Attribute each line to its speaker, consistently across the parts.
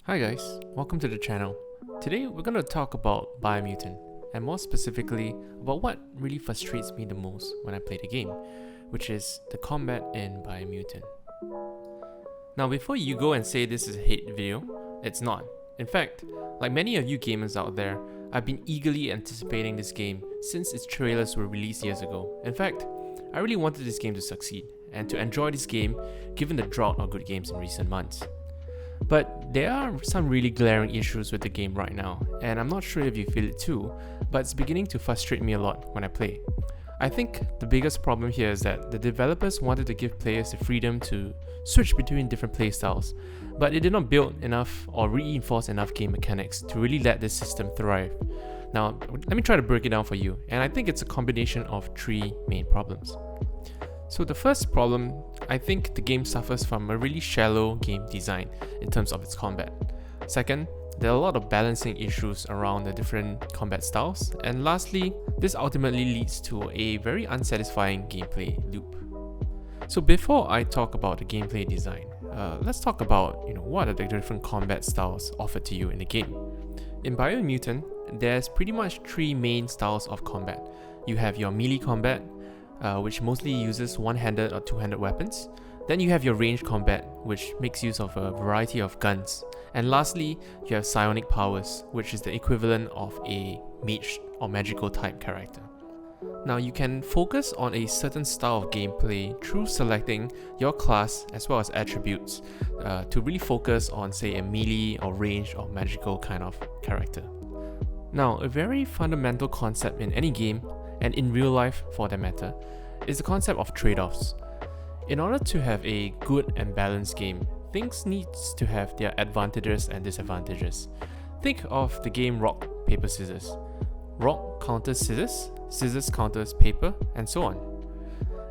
Speaker 1: Hi guys, welcome to the channel. Today we're going to talk about Biomutant, and more specifically about what really frustrates me the most when I play the game, which is the combat in Biomutant. Now before you go and say this is a hate video, it's not. In fact, like many of you gamers out there, I've been eagerly anticipating this game since its trailers were released years ago. In fact, I really wanted this game to succeed, and to enjoy this game given the drought of good games in recent months. But there are some really glaring issues with the game right now, and I'm not sure if you feel it too, but it's beginning to frustrate me a lot when I play. I think the biggest problem here is that the developers wanted to give players the freedom to switch between different playstyles, but it did not build enough or reinforce enough game mechanics to really let this system thrive. Now, let me try to break it down for you, and I think it's a combination of three main problems. So the first problem, I think the game suffers from a really shallow game design in terms of its combat. Second, there are a lot of balancing issues around the different combat styles. And lastly, this ultimately leads to a very unsatisfying gameplay loop. So before I talk about the gameplay design, let's talk about what are the different combat styles offered to you in the game. In Biomutant, there's pretty much three main styles of combat. You have your melee combat, which mostly uses one-handed or two-handed weapons. Then you have your ranged combat, which makes use of a variety of guns. And lastly, you have psionic powers, which is the equivalent of a mage or magical type character. Now you can focus on a certain style of gameplay through selecting your class as well as attributes to really focus on, say, a melee or ranged or magical kind of character. Now, a very fundamental concept in any game, and in real life for that matter, is the concept of trade-offs. In order to have a good and balanced game, things need to have their advantages and disadvantages. Think of the game rock, paper, scissors. Rock counters scissors, scissors counters paper, and so on.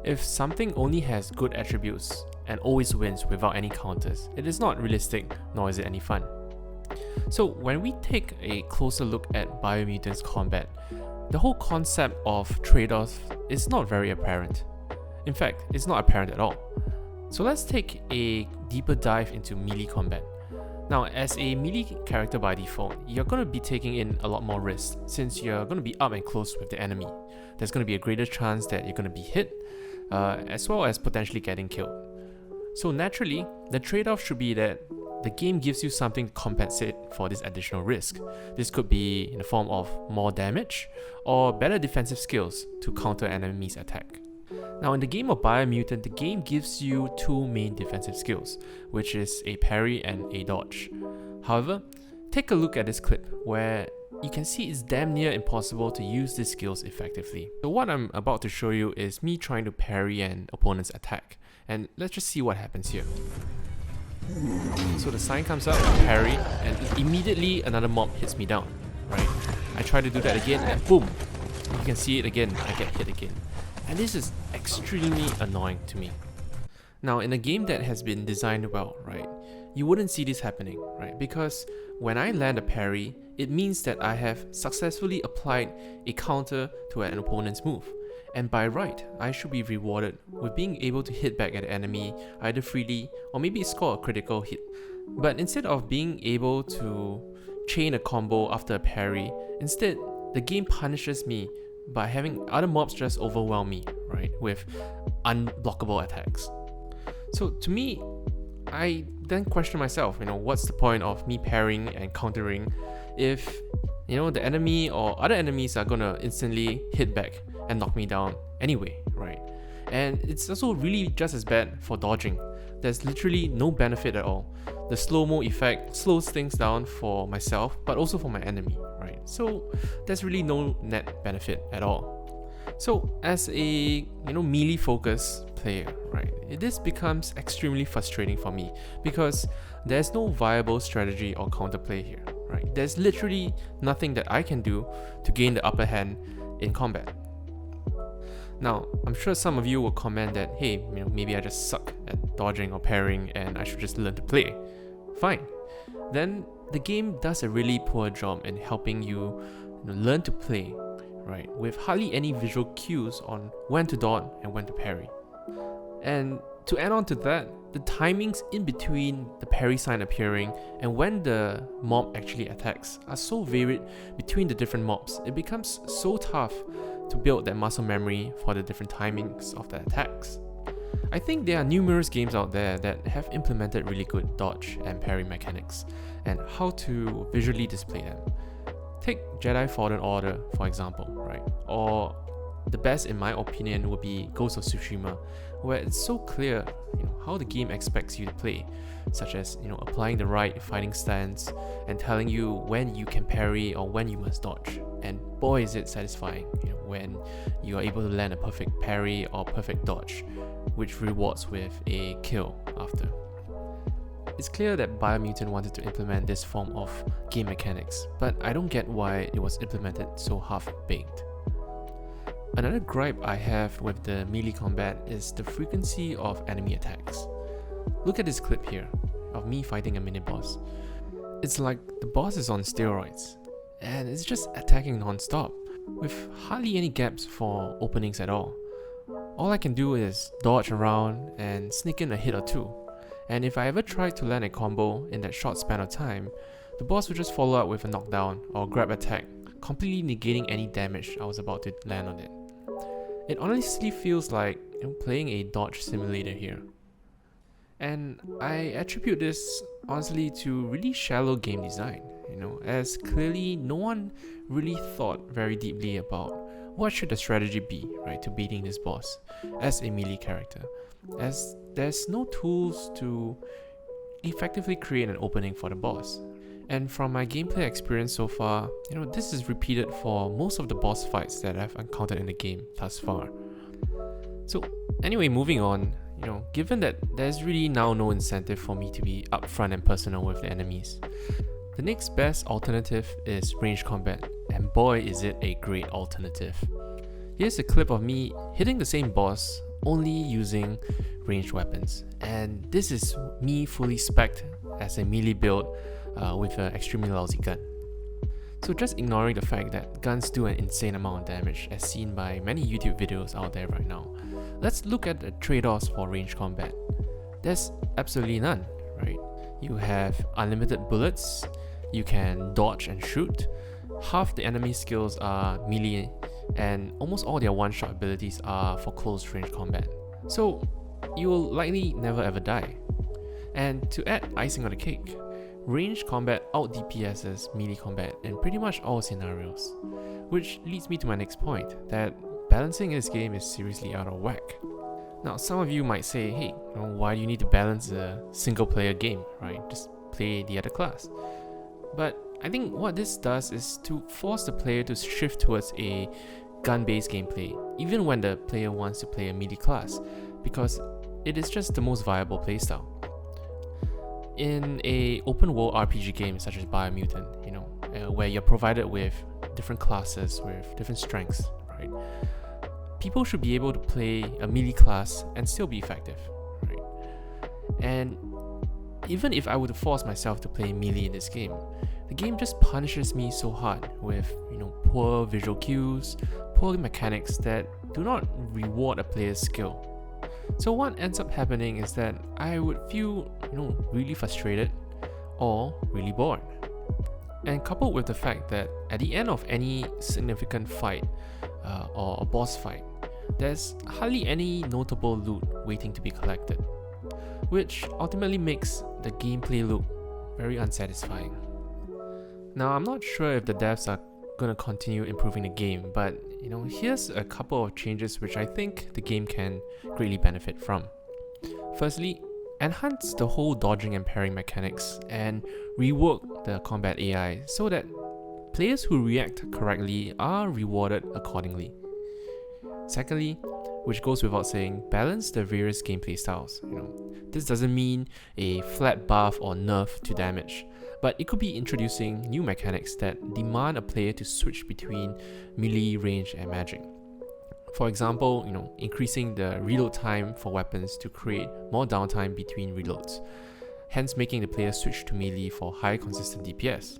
Speaker 1: If something only has good attributes and always wins without any counters, it is not realistic, nor is it any fun. So when we take a closer look at Biomutant's combat, the whole concept of trade-offs is not very apparent. In fact, it's not apparent at all. So let's take a deeper dive into melee combat. Now, as a melee character by default, you're going to be taking in a lot more risks since you're going to be up and close with the enemy. There's going to be a greater chance that you're going to be hit, as well as potentially getting killed. So naturally, the trade-off should be that the game gives you something to compensate for this additional risk. This could be in the form of more damage or better defensive skills to counter enemies' attack. Now in the game of Biomutant, the game gives you two main defensive skills, which is a parry and a dodge. However, take a look at this clip where you can see it's damn near impossible to use these skills effectively. So what I'm about to show you is me trying to parry an opponent's attack, and let's just see what happens here. So the sign comes up, parry, and immediately another mob hits me down, right? I try to do that again and boom! You can see it again, I get hit again. And this is extremely annoying to me. Now in a game that has been designed well, right, you wouldn't see this happening, right? Because when I land a parry, it means that I have successfully applied a counter to an opponent's move. And by right, I should be rewarded with being able to hit back at the enemy either freely or maybe score a critical hit. But instead of being able to chain a combo after a parry, instead the game punishes me by having other mobs just overwhelm me, right, with unblockable attacks. So to me, I then question myself, what's the point of me parrying and countering if the enemy or other enemies are gonna instantly hit back and knock me down anyway, right? And it's also really just as bad for dodging. There's literally no benefit at all. The slow-mo effect slows things down for myself, but also for my enemy, right? So there's really no net benefit at all. So as a melee focused player, right, this becomes extremely frustrating for me because there's no viable strategy or counterplay here, right? There's literally nothing that I can do to gain the upper hand in combat. Now, I'm sure some of you will comment that, hey, maybe I just suck at dodging or parrying and I should just learn to play. Fine. Then the game does a really poor job in helping you learn to play, right, with hardly any visual cues on when to dodge and when to parry. And To add on to that, the timings in between the parry sign appearing and when the mob actually attacks are so varied between the different mobs, it becomes so tough to build that muscle memory for the different timings of the attacks. I think there are numerous games out there that have implemented really good dodge and parry mechanics and how to visually display them. Take Jedi Fallen Order for example, right? Or the best in my opinion would be Ghost of Tsushima, where it's so clear, how the game expects you to play, such as, applying the right fighting stance and telling you when you can parry or when you must dodge. And boy is it satisfying, when you are able to land a perfect parry or perfect dodge, which rewards with a kill after. It's clear that Biomutant wanted to implement this form of game mechanics, but I don't get why it was implemented so half-baked. Another gripe I have with the melee combat is the frequency of enemy attacks. Look at this clip here of me fighting a mini-boss. It's like the boss is on steroids, and it's just attacking non-stop, with hardly any gaps for openings at all. All I can do is dodge around and sneak in a hit or two, and if I ever tried to land a combo in that short span of time, the boss would just follow up with a knockdown or grab attack, completely negating any damage I was about to land on it. It honestly feels like playing a dodge simulator here. And I attribute this honestly to really shallow game design, as clearly no one really thought very deeply about what should the strategy be, right, to beating this boss as a melee character, as there's no tools to effectively create an opening for the boss. And from my gameplay experience so far, this is repeated for most of the boss fights that I've encountered in the game thus far. So anyway, moving on, given that there's really now no incentive for me to be upfront and personal with the enemies, the next best alternative is range combat, and boy is it a great alternative. Here's a clip of me hitting the same boss only using ranged weapons, and this is me fully spec'd as a melee build with an extremely lousy gun. So just ignoring the fact that guns do an insane amount of damage as seen by many YouTube videos out there right now, let's look at the trade-offs for range combat. There's absolutely none, right? You have unlimited bullets, you can dodge and shoot, half the enemy skills are melee, and almost all their one-shot abilities are for close range combat. So you will likely never ever die. And to add icing on the cake, range combat out DPSs melee combat in pretty much all scenarios. Which leads me to my next point, that balancing in this game is seriously out of whack. Now some of you might say, hey, why do you need to balance a single player game, right? Just play the other class. But I think what this does is to force the player to shift towards a gun-based gameplay, even when the player wants to play a melee class, because it is just the most viable playstyle. In a open world RPG game such as Biomutant, where you're provided with different classes with different strengths, right? People should be able to play a melee class and still be effective, right? And even if I were to force myself to play melee in this game, the game just punishes me so hard with, poor visual cues, poor mechanics that do not reward a player's skill. So what ends up happening is that I would feel, really frustrated or really bored. And coupled with the fact that at the end of any significant fight or a boss fight, there's hardly any notable loot waiting to be collected, which ultimately makes the gameplay look very unsatisfying. Now, I'm not sure if the devs are going to continue improving the game, but here's a couple of changes which I think the game can greatly benefit from. Firstly, enhance the whole dodging and parrying mechanics and rework the combat AI so that players who react correctly are rewarded accordingly. Secondly, which goes without saying, balance the various gameplay styles. This doesn't mean a flat buff or nerf to damage, but it could be introducing new mechanics that demand a player to switch between melee, range, and magic. For example, increasing the reload time for weapons to create more downtime between reloads, hence making the player switch to melee for high consistent DPS.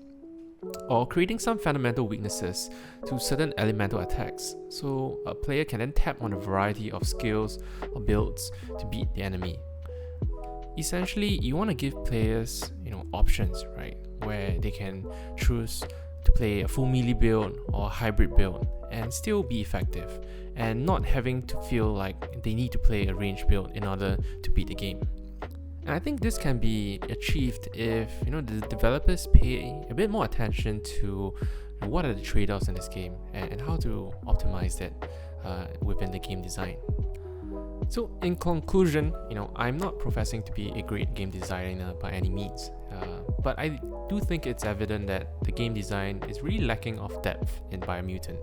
Speaker 1: or creating some fundamental weaknesses to certain elemental attacks, so a player can then tap on a variety of skills or builds to beat the enemy. Essentially, you want to give players, options, right, where they can choose to play a full melee build or a hybrid build and still be effective, and not having to feel like they need to play a ranged build in order to beat the game. And I think this can be achieved if the developers pay a bit more attention to what are the trade-offs in this game and how to optimize that within the game design. So in conclusion, I'm not professing to be a great game designer by any means, but I do think it's evident that the game design is really lacking of depth in Biomutant.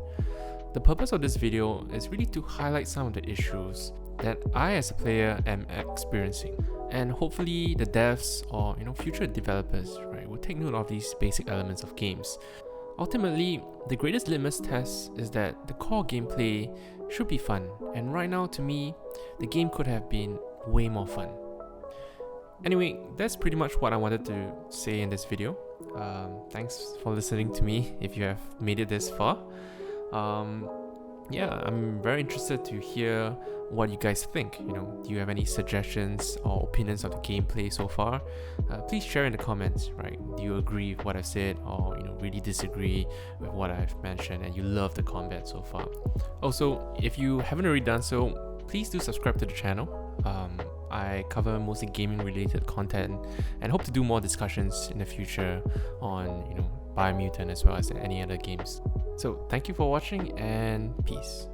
Speaker 1: The purpose of this video is really to highlight some of the issues that I as a player am experiencing, and hopefully the devs or future developers, right, will take note of these basic elements of games. Ultimately, the greatest litmus test is that the core gameplay should be fun, and right now to me, the game could have been way more fun. Anyway, that's pretty much what I wanted to say in this video. Thanks for listening to me if you have made it this far. Yeah, I'm very interested to hear what you guys think. Do you have any suggestions or opinions of the gameplay so far? Please share in the comments, right? Do you agree with what I've said, or really disagree with what I've mentioned and you love the combat so far? Also, if you haven't already done so, please do subscribe to the channel. I cover mostly gaming related content and hope to do more discussions in the future on Biomutant as well as any other games. So thank you for watching, and peace.